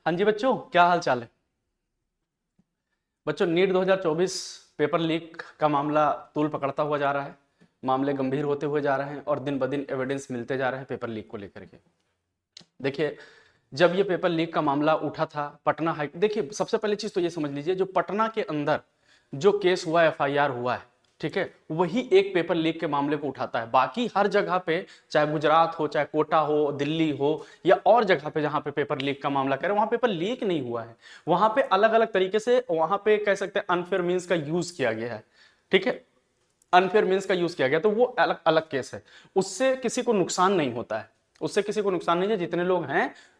हाँ जी बच्चों, क्या हाल चाल है। बच्चों, नीट 2024 पेपर लीक का मामला तूल पकड़ता हुआ जा रहा है। मामले गंभीर होते हुए जा रहे हैं और दिन ब दिन एविडेंस मिलते जा रहे हैं पेपर लीक को लेकर के। देखिए, जब ये पेपर लीक का मामला उठा था पटना हाई, देखिए सबसे पहले चीज तो ये समझ लीजिए, जो पटना के अंदर जो केस हुआ, एफआईआर हुआ है, ठीक है, वही एक पेपर लीक के मामले को उठाता है। बाकी हर जगह पे, चाहे गुजरात हो, चाहे कोटा हो, दिल्ली हो, या और जगह पे जहां पे पेपर लीक का मामला करें, वहां पेपर लीक नहीं हुआ है। वहां पे अलग अलग तरीके से, वहां पे कह सकते हैं अनफेयर मीन्स का यूज किया गया है। ठीक है, अनफेयर मीन्स का यूज किया गया, तो वो अलग अलग केस है। उससे किसी को नुकसान नहीं होता है, उससे किसी को नुकसान नहीं है।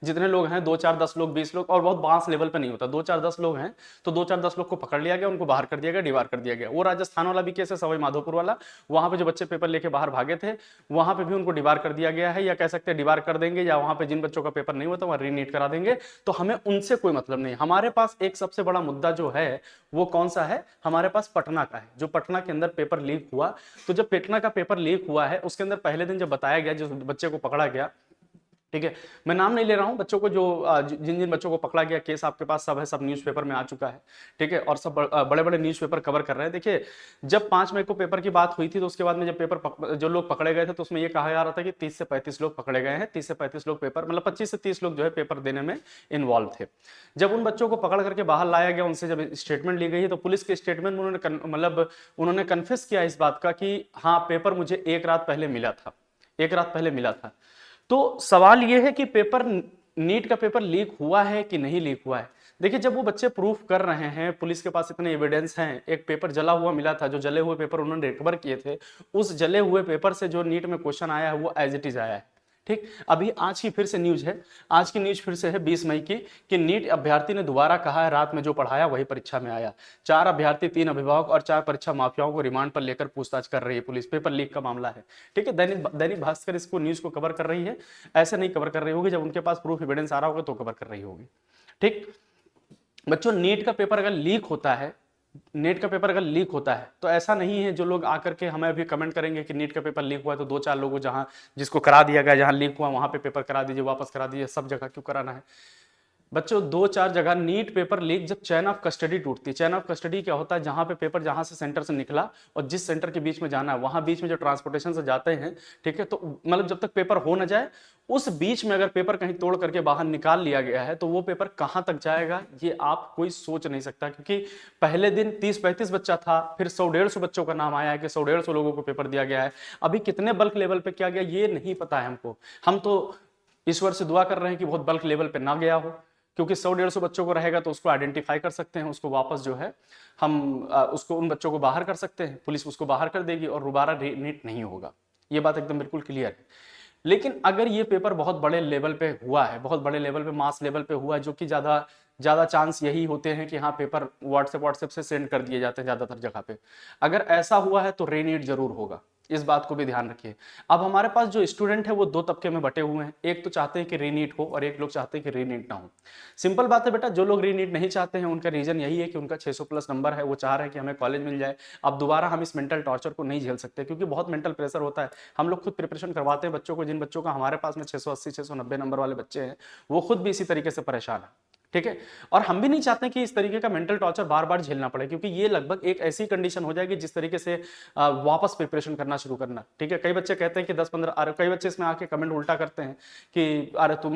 जितने लोग हैं 2 4 10 लोग 20 लोग, और बहुत बांस लेवल पे नहीं होता। 2 4 10 लोग हैं तो 2 4 10 लोग को पकड़ लिया गया, उनको बाहर कर दिया गया, डिबार कर दिया गया। वो राजस्थान वाला भी केस है, सवाई माधोपुर वाला। वहां पे जो बच्चे पेपर लेके बाहर भागे थे, वहां पे भी उनको डिबार कर दिया गया है, या कह सकते हैं डिबार कर देंगे, या वहां पे जिन बच्चों का पेपर नहीं होता वहां रीनीट करा देंगे। तो हमें उनसे कोई मतलब नहीं। हमारे पास एक सबसे बड़ा मुद्दा जो है वो कौन सा है, हमारे पास पटना का है। जो पटना के अंदर पेपर लीक हुआ, तो जब पटना का पेपर लीक हुआ है, उसके अंदर पहले दिन जब बताया गया, जो बच्चे को पकड़ा गया, ठीक है, मैं नाम नहीं ले रहा हूं बच्चों को, जो जिन जिन बच्चों को पकड़ा गया, केस आपके पास सब है, सब न्यूज़पेपर में आ चुका है। ठीक है, और सब बड़े बड़े न्यूज़पेपर कवर कर रहे हैं। देखिए, जब 5 मई को पेपर की बात हुई थी, तो उसके बाद में जब जो लोग पकड़े गए थे, तो उसमें यह कहा जा रहा था कि 30 से 35 लोग पकड़े गए हैं। 30 से 35 लोग पेपर, मतलब 25 से 30 लोग जो है पेपर देने में इन्वॉल्व थे। जब उन बच्चों को पकड़ करके बाहर लाया गया, उनसे जब स्टेटमेंट ली गई, तो पुलिस के स्टेटमेंट में उन्होंने कन्फेस किया इस बात का कि हाँ, पेपर मुझे एक रात पहले मिला था, एक रात पहले मिला था। तो सवाल यह है कि पेपर, नीट का पेपर लीक हुआ है कि नहीं लीक हुआ है। देखिए, जब वो बच्चे प्रूफ कर रहे हैं, पुलिस के पास इतने एविडेंस हैं, एक पेपर जला हुआ मिला था, जो जले हुए पेपर उन्होंने रिकवर किए थे, उस जले हुए पेपर से जो नीट में क्वेश्चन आया है वो एज इट इज आया है। ठीक, अभी आज की फिर से न्यूज है, आज की न्यूज फिर से है 20 मई की, कि नीट अभ्यर्थी ने दोबारा कहा है रात में जो पढ़ाया वही परीक्षा में आया। 4 अभ्यर्थी, 3 अभिभावक और 4 परीक्षा माफियाओं को रिमांड पर लेकर पूछताछ कर रही है पुलिस। पेपर लीक का मामला है। ठीक है, दैनिक भास्कर इसको न्यूज को कवर कर रही है। ऐसे नहीं कवर कर रही होगी, जब उनके पास प्रूफ एविडेंस आ रहा होगा तो कवर कर रही होगी। ठीक बच्चों, नीट का पेपर अगर लीक होता है, नीट का पेपर अगर लीक होता है, तो ऐसा नहीं है जो लोग आकर के हमें अभी कमेंट करेंगे कि नीट का पेपर लीक हुआ है तो 2 4 लोगों जहां जिसको करा दिया गया, जहां लीक हुआ वहां पे पेपर करा दीजिए, वापस करा दीजिए, सब जगह क्यों कराना है। बच्चों, 2 4 जगह नीट पेपर लीक, जब चैन ऑफ कस्टडी टूटती है। चैन ऑफ कस्टडी क्या होता है, जहां पे पेपर, जहां से सेंटर से निकला और जिस सेंटर के बीच में जाना है, वहां बीच में जो ट्रांसपोर्टेशन से जाते हैं, ठीक है, तो मतलब जब तक पेपर हो ना जाए, उस बीच में अगर पेपर कहीं तोड़ करके बाहर निकाल लिया गया है, तो वो पेपर कहां तक जाएगा ये आप कोई सोच नहीं सकता। क्योंकि पहले दिन 30 35 बच्चा था, फिर 100 150 बच्चों का नाम आया है कि 100 150 लोगों को पेपर दिया गया है। अभी कितने बल्क लेवल पे किया गया ये नहीं पता है हमको। हम तो ईश्वर से दुआ कर रहे हैं कि बहुत बल्क लेवल पे ना गया हो, क्योंकि 100 150 बच्चों को रहेगा तो उसको आइडेंटिफाई कर सकते हैं, उसको वापस जो है हम उसको, उन बच्चों को बाहर कर सकते हैं, पुलिस उसको बाहर कर देगी और दोबारा नीट नहीं होगा। ये बात एकदम बिल्कुल क्लियर है। लेकिन अगर ये पेपर बहुत बड़े लेवल पे हुआ है, बहुत बड़े लेवल पे, मास लेवल पे हुआ है, जो कि ज्यादा ज्यादा चांस यही होते हैं कि हाँ, पेपर व्हाट्सएप से सेंड कर दिए जाते हैं ज्यादातर जगह पे। अगर ऐसा हुआ है तो रीनीट जरूर होगा, इस बात को भी ध्यान रखिए। अब हमारे पास जो स्टूडेंट है वो 2 तबके में बटे हुए हैं। एक तो चाहते हैं कि रीनीट हो और एक लोग चाहते हैं कि रीनीट ना हो। सिंपल बात है बेटा, जो लोग रीनीट नहीं चाहते हैं उनका रीजन यही है कि उनका 600 प्लस नंबर है, वो चाह रहे हैं कि हमें कॉलेज मिल जाए। अब दोबारा हम इस मेंटल टॉर्चर को नहीं झेल सकते, क्योंकि बहुत मेंटल प्रेशर होता है। हम लोग खुद प्रिपरेशन करवाते हैं बच्चों को, जिन बच्चों का हमारे पास में 680 690 नंबर वाले बच्चे हैं, वो खुद भी इसी तरीके से परेशान है। ठीक है, और हम भी नहीं चाहते कि इस तरीके का मेंटल टॉर्चर बार बार झेलना पड़े, क्योंकि ये लगभग एक ऐसी कंडीशन हो जाएगी जिस तरीके से वापस प्रिपरेशन करना शुरू करना। ठीक है, कई बच्चे कहते हैं कि 10 15, अरे कई बच्चे इसमें आके कमेंट उल्टा करते हैं कि अरे तुम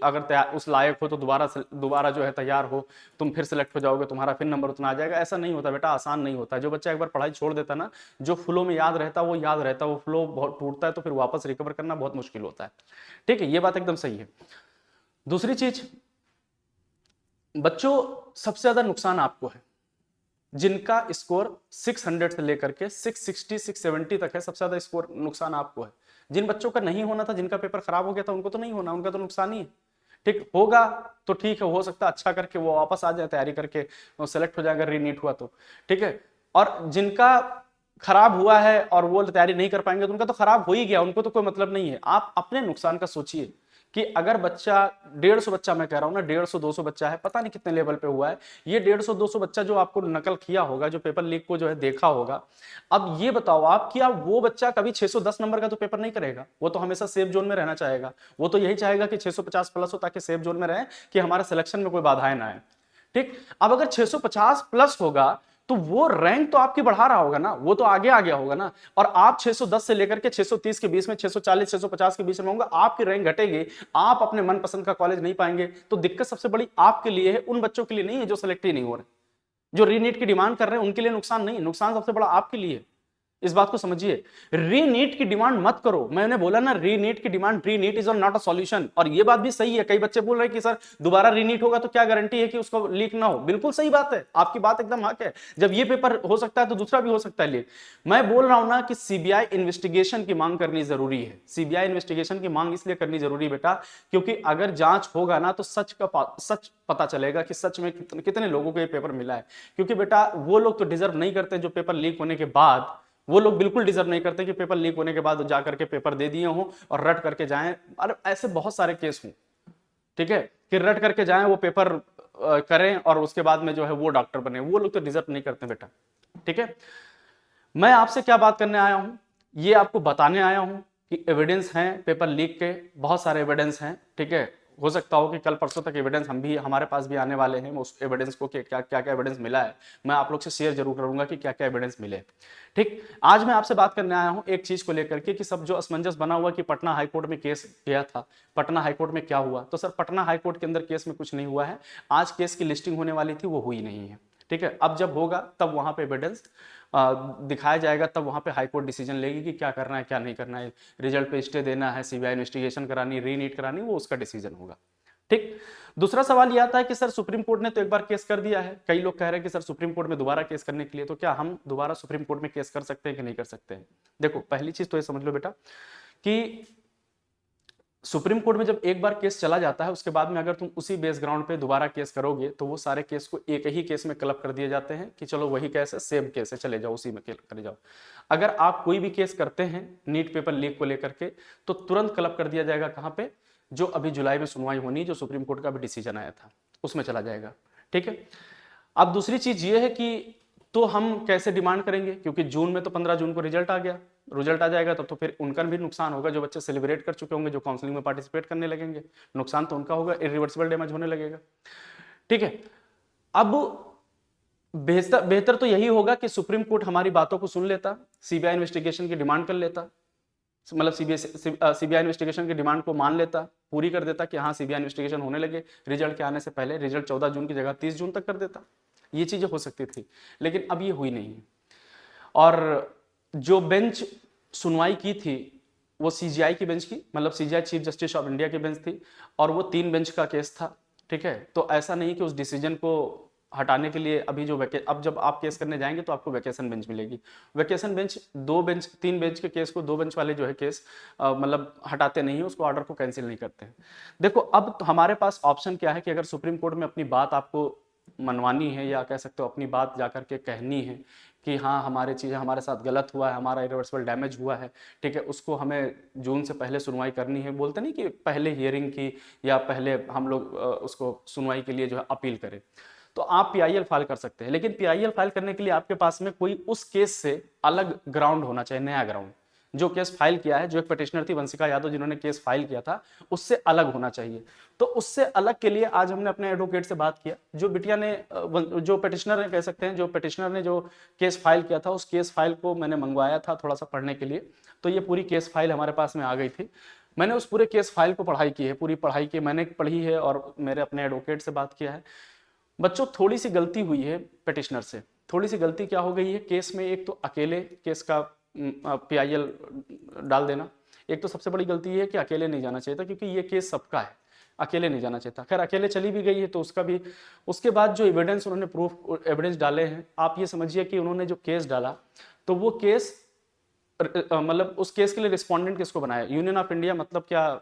अगर उस लायक हो तो दोबारा जो है तैयार हो, तुम फिर सिलेक्ट हो जाओगे, तुम्हारा फिर नंबर उतना आ जाएगा। ऐसा नहीं होता बेटा, आसान नहीं होता। जो बच्चा एक बार पढ़ाई छोड़ देता ना, जो फ्लो में याद रहता है वो याद रहता है, वो फ्लो बहुत टूटता है तो फिर वापस रिकवर करना बहुत मुश्किल होता है। ठीक है, ये बात एकदम सही है। दूसरी चीज, बच्चों, सबसे ज्यादा नुकसान आपको है जिनका स्कोर 600 से लेकर के 660 670 तक है। सबसे ज्यादा स्कोर नुकसान आपको है। जिन बच्चों का नहीं होना था, जिनका पेपर खराब हो गया था, उनको तो नहीं होना, उनका तो नुकसान ही है। ठीक होगा तो ठीक है, हो सकता है अच्छा करके वो वापस आ जाए, तैयारी करके सेलेक्ट हो जाएगा, रीनीट हुआ तो। ठीक है, और जिनका खराब हुआ है और वो तैयारी नहीं कर पाएंगे तो उनका तो खराब हो ही गया, उनको तो कोई मतलब नहीं है। आप अपने नुकसान का सोचिए कि अगर बच्चा 150 बच्चा, मैं कह रहा हूं ना 150-200 बच्चा है, पता नहीं कितने लेवल पे हुआ है, ये 150-200 बच्चा जो आपको नकल किया होगा, जो पेपर लीक को जो है देखा होगा, अब ये बताओ आप कि आप वो बच्चा कभी 610 नंबर का तो पेपर नहीं करेगा, वो तो हमेशा सेफ जोन में रहना चाहेगा, वो तो यही चाहेगा कि 650 प्लस हो ताकि सेफ जोन में रहे, कि हमारे सिलेक्शन में कोई बाधाएं ना आए। ठीक, अब अगर 650 प्लस होगा तो वो रैंक तो आपकी बढ़ा रहा होगा ना, वो तो आगे आ गया होगा ना, और आप 610 से लेकर के 630 के बीच में, 640 650 के बीच में होंगे, आपकी रैंक घटेगी, आप अपने मनपसंद का कॉलेज नहीं पाएंगे। तो दिक्कत सबसे बड़ी आपके लिए है, उन बच्चों के लिए नहीं है जो सेलेक्ट ही नहीं हो रहे, जो रीनीट की डिमांड कर रहे हैं उनके लिए नुकसान नहीं है, नुकसान सबसे बड़ा आपके लिए है। इस बात को समझिए, रीनीट की डिमांड मत करो। मैंने बोला ना, रीनीट की demand, रीनीट is not a solution. और ये बात भी सही है, कई बच्चे बोल रहे हैं कि सर दोबारा रीनीट होगा तो क्या गारंटी है कि उसको लीक ना हो। बिल्कुल सही बात है, आपकी बात एकदम हक है, जब ये पेपर हो सकता है तो दूसरा भी हो सकता है लीक। मैं बोल रहा हूं ना कि सीबीआई इन्वेस्टिगेशन की मांग करनी जरूरी है। सीबीआई इन्वेस्टिगेशन की मांग इसलिए करनी जरूरी है बेटा, क्योंकि अगर जांच होगा ना तो सच पता चलेगा कि सच में कितने लोगों को ये पेपर मिला है। क्योंकि बेटा वो लोग तो डिजर्व नहीं करते जो पेपर लीक होने के बाद, वो लोग बिल्कुल डिजर्व नहीं करते कि पेपर लीक होने के बाद जाकर के पेपर दे दिए हों और रट करके जाएं। अरे ऐसे बहुत सारे केस हों, ठीक है, कि रट करके जाएं, वो पेपर करें और उसके बाद में जो है वो डॉक्टर बने, वो लोग तो डिजर्व नहीं करते बेटा। ठीक है, मैं आपसे क्या बात करने आया हूं, ये आपको बताने आया हूं कि एविडेंस हैं पेपर लीक के, बहुत सारे एविडेंस हैं। ठीक है, हो सकता हो कि कल परसों तक एविडेंस हमारे पास भी आने वाले हैं, उस एविडेंस को क्या क्या एविडेंस मिला है मैं आप लोग से शेयर जरूर करूंगा कि क्या क्या एविडेंस मिले। ठीक, आज मैं आपसे बात करने आया हूं एक चीज को लेकर के कि सब जो असमंजस बना हुआ कि पटना हाईकोर्ट में केस गया था, पटना हाईकोर्ट में क्या हुआ। तो सर पटना हाईकोर्ट के अंदर केस में कुछ नहीं हुआ है, आज केस की लिस्टिंग होने वाली थी, वो हुई नहीं है। ठीक है, अब जब होगा तब वहां पे एविडेंस दिखाया जाएगा, तब वहां पे हाईकोर्ट डिसीजन लेगी कि क्या करना है क्या नहीं करना है, रिजल्ट पे स्टे देना है, सीबीआई इन्वेस्टिगेशन करानी, रीनीट करानी, वो उसका डिसीजन होगा। ठीक, दूसरा सवाल यह आता है कि सर सुप्रीम कोर्ट ने तो एक बार केस कर दिया है, कई लोग कह रहे हैं कि सर सुप्रीम कोर्ट में दोबारा केस करने के लिए, तो क्या हम दोबारा सुप्रीम कोर्ट में केस कर सकते हैं कि नहीं कर सकते हैं। देखो पहली चीज तो ये समझ लो बेटा कि सुप्रीम कोर्ट में जब एक बार केस चला जाता है, उसके बाद में अगर तुम उसी बेस ग्राउंड पे दोबारा केस करोगे तो वो सारे केस को एक ही केस में क्लब कर दिए जाते हैं कि चलो वही केस है, सेम केस है, चले जाओ उसी में करे जाओ। अगर आप कोई भी केस करते हैं नीट पेपर लीक को लेकर के तो तुरंत क्लब कर दिया जाएगा कहां पे, जो अभी जुलाई में सुनवाई होनी, जो सुप्रीम कोर्ट का भी डिसीजन आया था उसमें चला जाएगा। ठीक है, अब दूसरी चीज ये है कि तो हम कैसे डिमांड करेंगे, क्योंकि जून में तो 15 जून को रिजल्ट आ गया, रिजल्ट आ जाएगा तब तो फिर उनका भी नुकसान होगा, जो बच्चे सेलिब्रेट कर चुके होंगे, जो काउंसलिंग में पार्टिसिपेट करने लगेंगे, नुकसान तो उनका होगा, इरिवर्सिबल डैमेज होने लगेगा। ठीक है, अब बेहतर तो यही होगा कि सुप्रीम कोर्ट हमारी बातों को सुन लेता, सीबीआई इन्वेस्टिगेशन की डिमांड कर लेता, मतलब सीबीआई इन्वेस्टिगेशन की डिमांड को मान लेता, पूरी कर देता कि हाँ सीबीआई इन्वेस्टिगेशन होने लगे, रिजल्ट के आने से पहले रिजल्ट 14 जून की जगह 30 जून तक कर देता। ये चीजें हो सकती थी, लेकिन अब ये हुई नहीं है। और जो बेंच सुनवाई की थी वो सीजीआई की बेंच की, मतलब CGI chief justice of India की बेंच थी, और वो 3 बेंच का केस था। ठीक है, तो ऐसा नहीं कि उस डिसीजन को हटाने के लिए अभी जो अब जब आप केस करने जाएंगे तो आपको वैकेशन बेंच मिलेगी। वैकेशन बेंच 3 बेंच के केस को 2 बेंच वाले जो है केस मतलब हटाते नहीं है, उसको ऑर्डर को कैंसिल नहीं करते हैं। देखो अब तो हमारे पास ऑप्शन क्या है कि अगर सुप्रीम कोर्ट में अपनी बात आपको मनवानी है, या कह सकते हो अपनी बात जाकर के कहनी है कि हाँ हमारे चीज़ें हमारे साथ गलत हुआ है, हमारा इरिवर्सिबल डैमेज हुआ है, ठीक है, उसको हमें जून से पहले सुनवाई करनी है, बोलते नहीं कि पहले हियरिंग की या पहले हम लोग उसको सुनवाई के लिए जो है अपील करें, तो आप पीआईएल फाइल कर सकते हैं। लेकिन पीआईएल फाइल करने के लिए आपके पास में कोई उस केस से अलग ग्राउंड होना चाहिए, नया ग्राउंड। जो केस फाइल किया है, जो एक पिटिशनर थी वंशिका यादव जिन्होंने केस फाइल किया था, उससे अलग होना चाहिए। तो उससे अलग के लिए आज हमने अपने एडवोकेट से बात किया, जो बिटिया ने जो पिटिशनर ने कह सकते हैं, जो पिटिशनर ने जो केस फाइल किया था, उस केस फाइल को मैंने मंगवाया था थोड़ा सा पढ़ने के लिए, तो ये पूरी केस फाइल हमारे पास में आ गई थी। मैंने उस पूरे केस फाइल को पढ़ाई की है, पूरी पढ़ाई की मैंने पढ़ी है और मेरे अपने एडवोकेट से बात किया है। बच्चों थोड़ी सी गलती हुई है पिटिशनर से, थोड़ी सी गलती क्या हो गई है केस में, एक तो अकेले केस का पीआईएल डाल देना, एक तो सबसे बड़ी गलती है कि अकेले नहीं जाना चाहिए था, क्योंकि ये केस सबका है, अकेले नहीं जाना चाहिए था। खैर अकेले चली भी गई है तो उसका भी, उसके बाद जो एविडेंस उन्होंने प्रूफ एविडेंस डाले हैं, आप ये समझिए कि उन्होंने जो केस डाला तो वो केस मतलब उस केस के लिए रिस्पोंडेंट किसको बनाया, यूनियन ऑफ इंडिया, मतलब क्या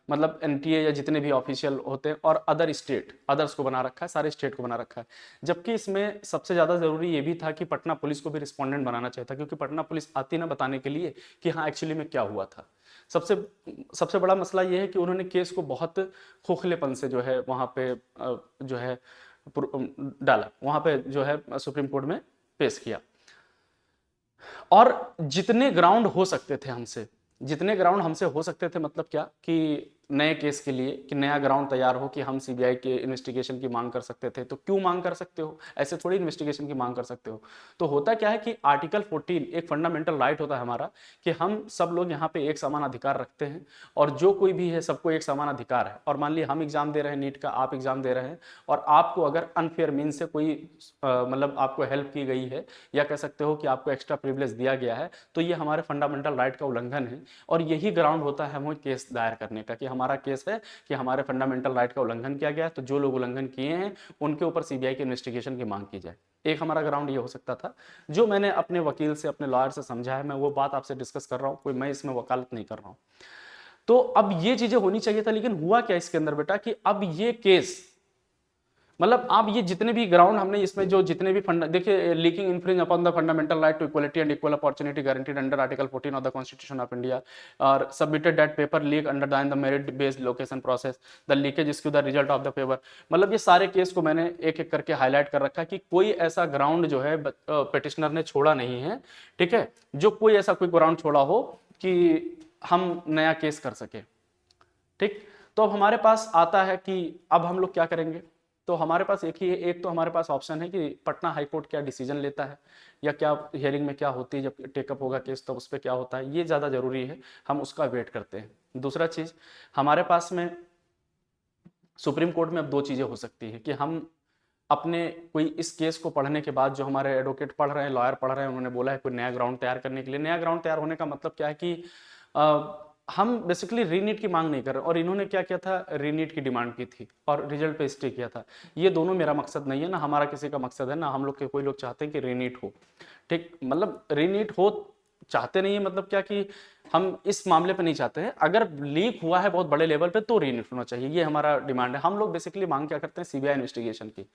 मतलब एनटीए या जितने भी ऑफिशियल होते हैं, और अदर स्टेट, अदर्स को बना रखा है, सारे स्टेट को बना रखा है। जबकि इसमें सबसे ज़्यादा ज़रूरी ये भी था कि पटना पुलिस को भी रिस्पोंडेंट बनाना चाहिए था, क्योंकि पटना पुलिस आती ना बताने के लिए कि हाँ एक्चुअली में क्या हुआ था। सबसे सबसे बड़ा मसला ये है कि उन्होंने केस को बहुत खोखलेपन से जो है वहाँ पे जो है डाला, वहाँ पे जो है सुप्रीम कोर्ट में पेश किया। और जितने ग्राउंड हो सकते थे हमसे, जितने ग्राउंड हमसे हो सकते थे, मतलब क्या कि नए केस के लिए कि नया ग्राउंड तैयार हो कि हम सीबीआई के इन्वेस्टिगेशन की मांग कर सकते थे। तो क्यों मांग कर सकते हो, ऐसे थोड़ी इन्वेस्टिगेशन की मांग कर सकते हो। तो होता क्या है कि आर्टिकल 14 एक फंडामेंटल राइट होता है हमारा कि हम सब लोग यहाँ पे एक समान अधिकार रखते हैं और जो कोई भी है सबको एक समान अधिकार है। और मान लीजिए हम एग्जाम दे रहे हैं नीट का, आप एग्जाम दे रहे हैं और आपको अगर अनफेयर मीन से कोई मतलब आपको हेल्प की गई है या कह सकते हो कि आपको एक्स्ट्रा प्रिविलेज दिया गया है, तो ये हमारे फंडामेंटल राइट का उल्लंघन है। और यही ग्राउंड होता है हमें केस दायर करने का कि हमारा केस है कि हमारे फंडामेंटल राइट का उल्लंघन किया गया है, तो जो लोग उल्लंघन किए हैं उनके ऊपर सीबीआई की इन्वेस्टिगेशन की मांग की जाए। एक हमारा ग्राउंड ये हो सकता था, जो मैंने अपने वकील से, अपने लॉयर से समझा है, मैं वो बात आपसे डिस्कस कर रहा हूँ, कोई मैं इसमें वकालत नहीं कर रहा हूँ। तो अब ये चीजें होनी चाहिए था, लेकिन हुआ क्या इसके अंदर बेटा कि अब ये केस मतलब आप ये जितने भी ग्राउंड हमने इसमें जो जितने भी फंड देखिए, leaking infringe upon the fundamental right to equality and equal opportunity guaranteed under article 14 of the constitution of India और submitted that paper leak under the merit based location process the leakage is the result of the paper. मतलब ये सारे case को मैंने एक एक करके highlight कर रखा है कि कोई ऐसा ग्राउंड जो है पिटिशनर ने छोड़ा नहीं है, ठीक है, जो कोई ऐसा कोई ग्राउंड छोड़ा हो कि हम नया केस कर सके। ठीक, तो अब हमारे पास आता है कि अब हम लोग क्या करेंगे। तो हमारे पास एक ही है, एक तो हमारे पास ऑप्शन है कि पटना हाई कोर्ट क्या डिसीजन लेता है या क्या हियरिंग में क्या होती है, जब टेकअप होगा केस तो उस पर क्या होता है, ये ज़्यादा जरूरी है, हम उसका वेट करते हैं। दूसरा चीज़ हमारे पास में सुप्रीम कोर्ट में अब दो चीज़ें हो सकती है कि हम अपने कोई इस केस को पढ़ने के बाद, जो हमारे एडवोकेट पढ़ रहे हैं, लॉयर पढ़ रहे हैं, उन्होंने बोला है कोई नया ग्राउंड तैयार करने के लिए। नया ग्राउंड तैयार होने का मतलब क्या है कि हम बेसिकली रीनीट की मांग नहीं कर रहे, और इन्होंने क्या किया था, रीनीट की डिमांड की थी और रिजल्ट पे स्टे किया था। ये दोनों मेरा मकसद नहीं है, ना हमारा किसी का मकसद है, ना हम लोग के कोई लोग चाहते हैं कि रीनीट हो। ठीक, मतलब रीनीट हो चाहते नहीं है, मतलब क्या कि हम इस मामले पे नहीं चाहते हैं। अगर लीक हुआ है बहुत बड़े लेवल पे तो रीनीट होना चाहिए, ये हमारा डिमांड है। हम लोग बेसिकली मांग क्या करते हैं, सीबीआई इन्वेस्टिगेशन की।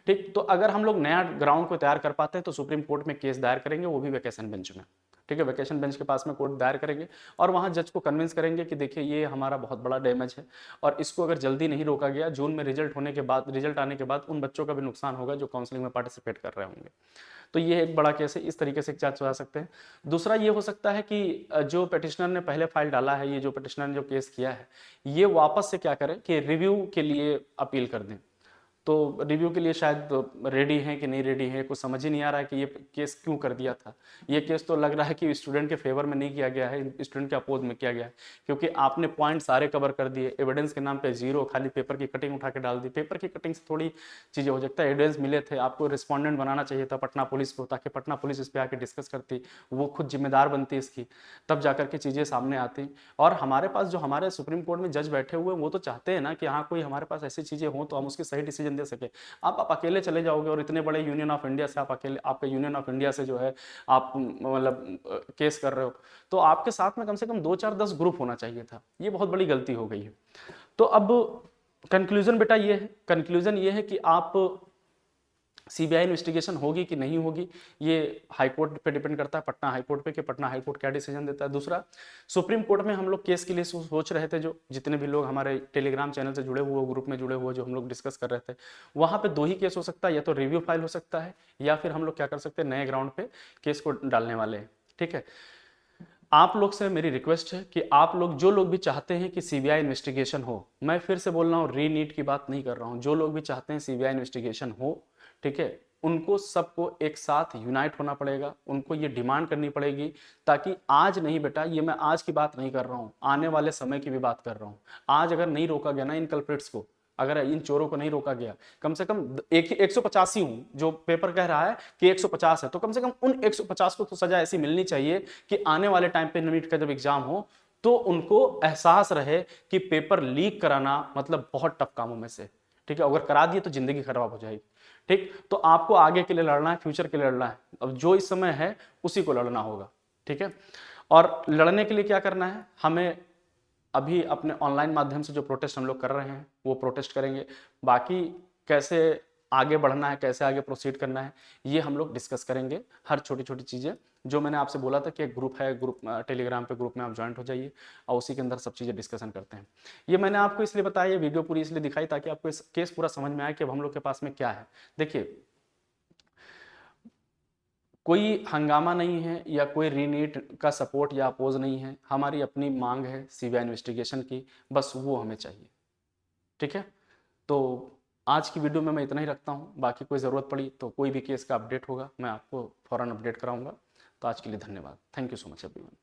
ठीक, तो अगर हम लोग नया ग्राउंड को तैयार कर पाते हैं तो सुप्रीम कोर्ट में केस दायर करेंगे, वो भी वैकेशन बेंच में। ठीक है, वैकेशन बेंच के पास में कोर्ट दायर करेंगे और वहां जज को कन्विंस करेंगे कि देखिए ये हमारा बहुत बड़ा डैमेज है और इसको अगर जल्दी नहीं रोका गया, जून में रिजल्ट होने के बाद, रिजल्ट आने के बाद उन बच्चों का भी नुकसान होगा जो काउंसलिंग में पार्टिसिपेट कर रहे होंगे। तो ये एक बड़ा केस है, इस तरीके से जांच चला सकते हैं। दूसरा ये हो सकता है कि जो पिटिशनर ने पहले फाइल डाला है, ये जो पिटिशनर ने जो केस किया है, ये वापस से क्या करें कि रिव्यू के लिए अपील कर दें। तो रिव्यू के लिए शायद रेडी हैं कि नहीं रेडी हैं, कुछ समझ ही नहीं आ रहा है कि ये केस क्यों कर दिया था। ये केस तो लग रहा है कि स्टूडेंट के फेवर में नहीं किया गया है, स्टूडेंट के अपोज में किया गया है, क्योंकि आपने पॉइंट सारे कवर कर दिए, एविडेंस के नाम पे जीरो, खाली पेपर की कटिंग उठा के डाल दी। पेपर की कटिंग से थोड़ी चीज़ें हो सकता है, एविडेंस मिले थे, आपको रिस्पॉन्डेंट बनाना चाहिए था पटना पुलिस को, ताकि पटना पुलिस इस पर आके डिस्कस करती, वो खुद जिम्मेदार बनती इसकी, तब जाकर के चीज़ें सामने आती। और हमारे पास जो हमारे सुप्रीम कोर्ट में जज बैठे हुए हैं, वो तो चाहते हैं ना कि हाँ कोई हमारे पास ऐसी चीज़ें हों तो हम उसकी सही डिसीजन दे सके। आप अकेले चले जाओगे और इतने बड़े यूनियन ऑफ इंडिया से आप अकेले, आपके यूनियन ऑफ इंडिया से जो है आप मतलब केस कर रहे हो, तो आपके साथ में कम से कम 2-4-10 ग्रुप होना चाहिए था। ये बहुत बड़ी गलती हो गई है। तो अब कंक्लूजन बेटा ये है, कंक्लूजन ये है कि आप सीबीआई इन्वेस्टिगेशन होगी कि नहीं होगी, ये हाई कोर्ट पे डिपेंड करता है, पटना हाई कोर्ट पे, कि पटना हाई कोर्ट क्या डिसीजन देता है। दूसरा, सुप्रीम कोर्ट में हम लोग केस के लिए सोच रहे थे, जो जितने भी लोग हमारे टेलीग्राम चैनल से जुड़े हुए, ग्रुप में जुड़े हुए, जो हम लोग डिस्कस कर रहे थे, वहाँ पे 2 ही केस हो सकता है, या तो रिव्यू फाइल हो सकता है या फिर हम लोग क्या कर सकते हैं, नए ग्राउंड पे केस को डालने वाले हैं। ठीक है, आप लोग से मेरी रिक्वेस्ट है कि आप लोग, जो लोग भी चाहते हैं कि सीबीआई इन्वेस्टिगेशन हो, मैं फिर से बोल रहा हूँ, रीनीट की बात नहीं कर रहा हूँ, जो लोग भी चाहते हैं सीबीआई इन्वेस्टिगेशन हो, ठीक है, उनको सबको एक साथ यूनाइट होना पड़ेगा, उनको ये डिमांड करनी पड़ेगी, ताकि आज नहीं बेटा, ये मैं आज की बात नहीं कर रहा हूँ, आने वाले समय की भी बात कर रहा हूँ। आज अगर नहीं रोका गया ना इन कल्प्रिट्स को, अगर इन चोरों को नहीं रोका गया, कम से कम 185 हूं, जो पेपर कह रहा है कि 150 है, तो कम से कम उन 150 को तो सजा ऐसी मिलनी चाहिए कि आने वाले टाइम पे नीट का जब एग्जाम हो तो उनको एहसास रहे कि पेपर लीक कराना मतलब बहुत टफ कामों में से, ठीक है, अगर करा दिए तो जिंदगी खराब हो जाएगी। ठीक, तो आपको आगे के लिए लड़ना है, फ्यूचर के लिए लड़ना है, अब जो इस समय है उसी को लड़ना होगा। ठीक है, और लड़ने के लिए क्या करना है, हमें अभी अपने ऑनलाइन माध्यम से जो प्रोटेस्ट हम लोग कर रहे हैं वो प्रोटेस्ट करेंगे। बाकी कैसे आगे बढ़ना है, कैसे आगे प्रोसीड करना है, ये हम लोग डिस्कस करेंगे। हर छोटी छोटी चीज़ें जो मैंने आपसे बोला था कि एक ग्रुप है, ग्रुप टेलीग्राम पे ग्रुप में आप ज्वाइंट हो जाइए और उसी के अंदर सब चीज़ें डिस्कशन करते हैं। ये मैंने आपको इसलिए बताया, ये वीडियो पूरी इसलिए दिखाई ताकि आपको इस केस पूरा समझ में आए कि अब हम लोग के पास में क्या है। देखिए, कोई हंगामा नहीं है या कोई रीनीट का सपोर्ट या अपोज नहीं है, हमारी अपनी मांग है सीबीआई इन्वेस्टिगेशन की, बस वो हमें चाहिए। ठीक है, तो आज की वीडियो में मैं इतना ही रखता हूँ। बाकी कोई ज़रूरत पड़ी तो कोई भी केस का अपडेट होगा मैं आपको फ़ौरन अपडेट कराऊंगा। तो आज के लिए धन्यवाद। Thank you so much everyone.